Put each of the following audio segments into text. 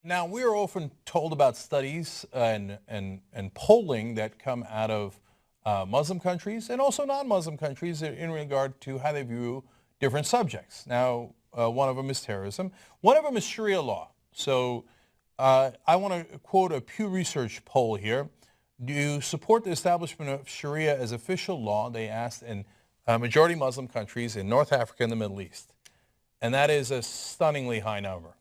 Now, we are often told about studies and polling that come out of Muslim countries and also non-Muslim countries in regard to how they view different subjects. Now, one of them is terrorism. One of them is Sharia law. So I want to quote a Pew Research poll here. Do you support the establishment of Sharia as official law? They asked in majority Muslim countries in North Africa and the Middle East. And that is a stunningly high number.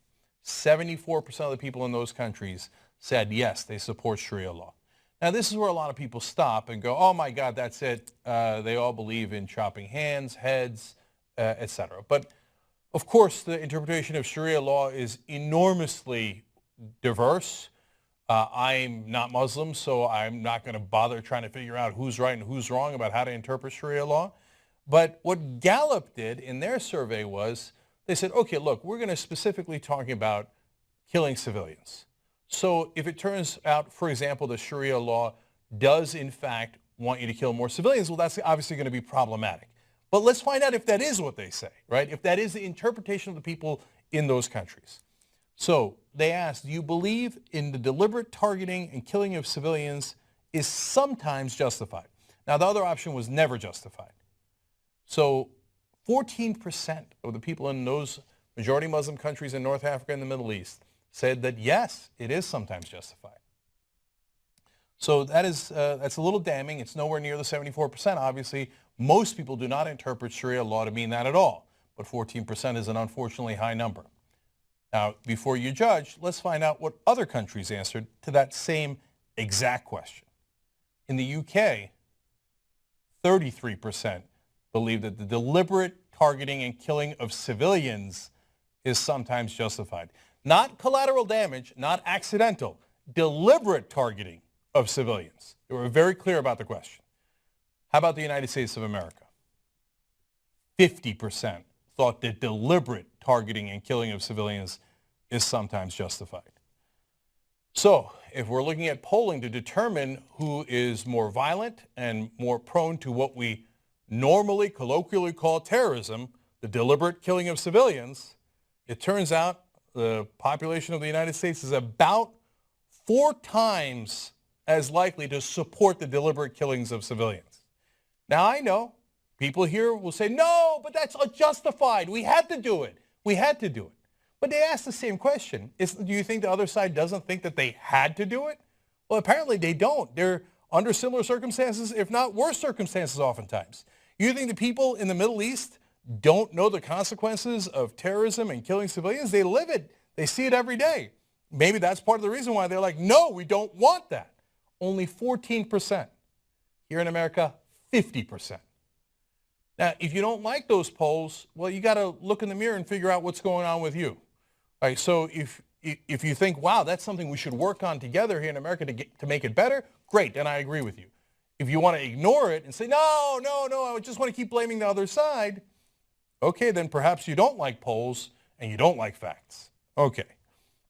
74% of the people in those countries said yes, they support Sharia law. Now, this is where a lot of people stop and go, oh my God, that's it. They all believe in chopping hands, heads, etc. But of course, the interpretation of Sharia law is enormously diverse. I'm not Muslim, so I'm not going to bother trying to figure out who's right and who's wrong about how to interpret Sharia law. But what Gallup did in their survey was they said, okay, look, we're going to specifically talk about killing civilians. So if it turns out, for example, the Sharia law does in fact want you to kill more civilians, well, that's obviously going to be problematic. But let's find out if that is what they say, right? If that is the interpretation of the people in those countries. So they asked, do you believe in the deliberate targeting and killing of civilians is sometimes justified? Now, the other option was never justified. So 14% of the people in those majority Muslim countries in North Africa and the Middle East said that yes, it is sometimes justified. So that's a little damning. It's nowhere near the 74%. Obviously, most people do not interpret Sharia law to mean that at all. But 14% is an unfortunately high number. Now, before you judge, let's find out what other countries answered to that same exact question. In the UK, 33% believe that the deliberate targeting and killing of civilians is sometimes justified. Not collateral damage, not accidental, deliberate targeting of civilians. They were very clear about the question. How about the United States of America? 50% thought that deliberate targeting and killing of civilians is sometimes justified. So if we're looking at polling to determine who is more violent and more prone to what we normally, colloquially call terrorism, the deliberate killing of civilians, it turns out the population of the United States is about 4 times as likely to support the deliberate killings of civilians. Now, I know people here will say, no, but that's unjustified. We had to do it. We had to do it. But they ask the same question. Do you think the other side doesn't think that they had to do it? Well, apparently they don't. They're under similar circumstances, if not worse circumstances oftentimes. You think the people in the Middle East don't know the consequences of terrorism and killing civilians? They live it. They see it every day. Maybe that's part of the reason why they're like, no, we don't want that. Only 14%. Here in America, 50%. Now, if you don't like those polls, well, you got to look in the mirror and figure out what's going on with you. All right, so if you think, wow, that's something we should work on together here in America to make it better, great, then I agree with you. If you want to ignore it and say, no, I just want to keep blaming the other side, okay, then perhaps you don't like polls and you don't like facts. Okay.